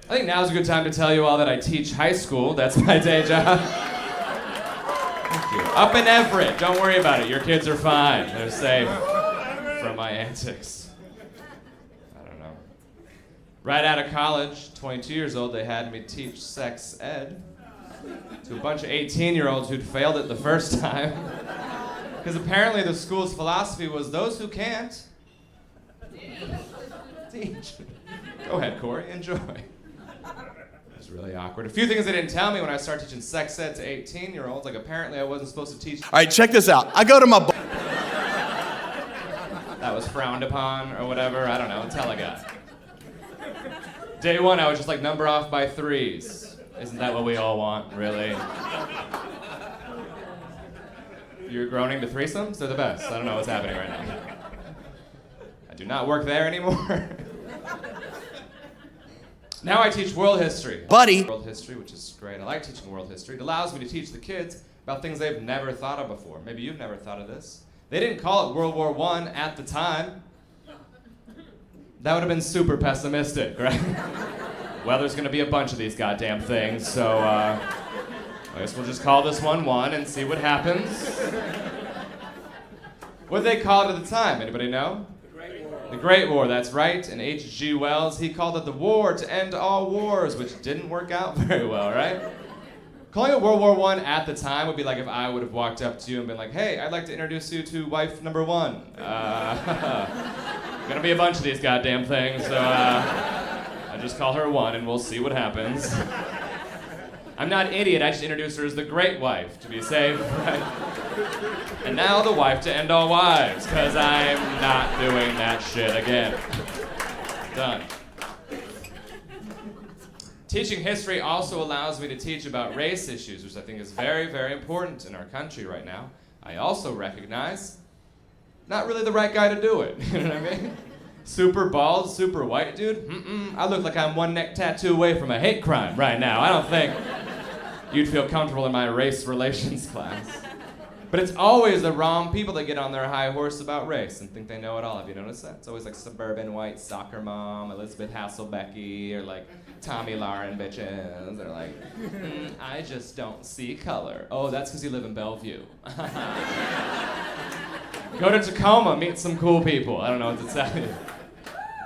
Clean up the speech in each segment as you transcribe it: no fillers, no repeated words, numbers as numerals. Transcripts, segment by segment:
I think now's a good time to tell you all that I teach high school. That's my day job. Thank you. Up in Everett. Don't worry about it. Your kids are fine. They're safe from my antics. I don't know. Right out of college, 22 years old, they had me teach sex ed to a bunch of 18-year-olds who'd failed it the first time. Because apparently the school's philosophy was those who can't teach. Go ahead, Cory. Enjoy. It's really awkward. A few things they didn't tell me when I started teaching sex ed to 18-year-olds. Like, apparently I wasn't supposed to teach. All right, check this out. I go to my... That was frowned upon or whatever. I don't know. Tell a guy. Day one, I was just like, number off by threes. Isn't that what we all want, really? You're groaning to threesomes? They're the best. I don't know what's happening right now. I do not work there anymore. Now I teach world history. Buddy. World history, which is great. I like teaching world history. It allows me to teach the kids about things they've never thought of before. Maybe you've never thought of this. They didn't call it World War I at the time. That would have been super pessimistic, right? Well, there's gonna be a bunch of these goddamn things, so I guess we'll just call this one and see what happens. What did they call it at the time? Anybody know? The Great War, that's right. And H.G. Wells, he called it the war to end all wars, which didn't work out very well, right? Calling it World War I at the time would be like if I would have walked up to you and been like, hey, I'd like to introduce you to wife number one. Gonna be a bunch of these goddamn things, so I just call her one and we'll see what happens. I'm not an idiot, I just introduced her as the great wife to be safe, right? And now the wife to end all wives, because I'm not doing that shit again. Done. Teaching history also allows me to teach about race issues, which I think is very, very important in our country right now. I also recognize not really the right guy to do it, you know what I mean? Super bald, super white dude? I look like I'm one neck tattoo away from a hate crime right now. I don't think you'd feel comfortable in my race relations class. But it's always the wrong people that get on their high horse about race and think they know it all. Have you noticed that? It's always like suburban white soccer mom, Elizabeth Hasselbecky, or like Tommy Lauren bitches. They're like, I just don't see color. Oh, that's because you live in Bellevue. Go to Tacoma, meet some cool people. I don't know what to tell you.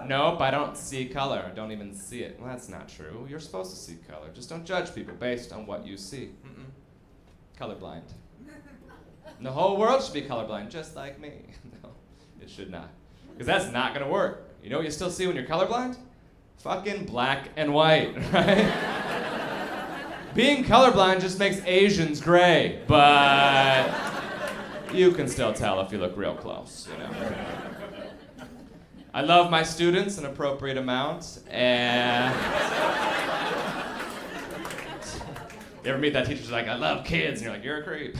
Nope, I don't see color. I don't even see it. Well, that's not true. You're supposed to see color. Just don't judge people based on what you see. Colorblind. And the whole world should be colorblind, just like me. No, it should not. Because that's not gonna work. You know what you still see when you're colorblind? Fucking black and white, right? Being colorblind just makes Asians gray, but you can still tell if you look real close, you know? I love my students an appropriate amount, and you ever meet that teacher who's like, I love kids, and you're like, you're a creep.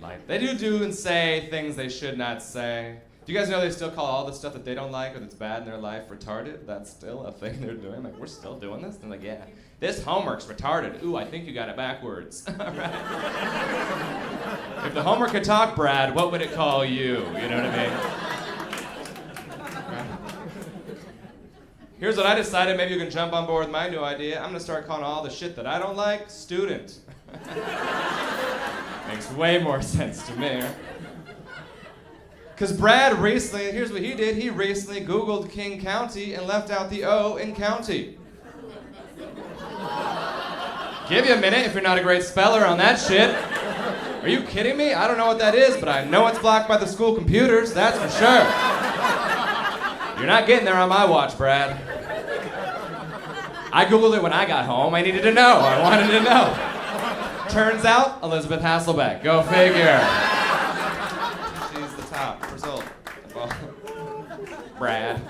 Like, they do and say things they should not say. Do you guys know they still call all the stuff that they don't like or that's bad in their life retarded? That's still a thing they're doing. Like, we're still doing this? And they're like, yeah. This homework's retarded. Ooh, I think you got it backwards. Right. If the homework could talk, Brad, what would it call you? You know what I mean? Right. Here's what I decided. Maybe you can jump on board with my new idea. I'm gonna start calling all the shit that I don't like student. Makes way more sense to me. Because Brad recently, here's what he did. He recently Googled King County and left out the O in county. Give you a minute if you're not a great speller on that shit. Are you kidding me? I don't know what that is, but I know it's blocked by the school computers, that's for sure. You're not getting there on my watch, Brad. I Googled it when I got home. I needed to know. I wanted to know. Turns out, Elizabeth Hasselbeck. Go figure. She's the top result. Brad.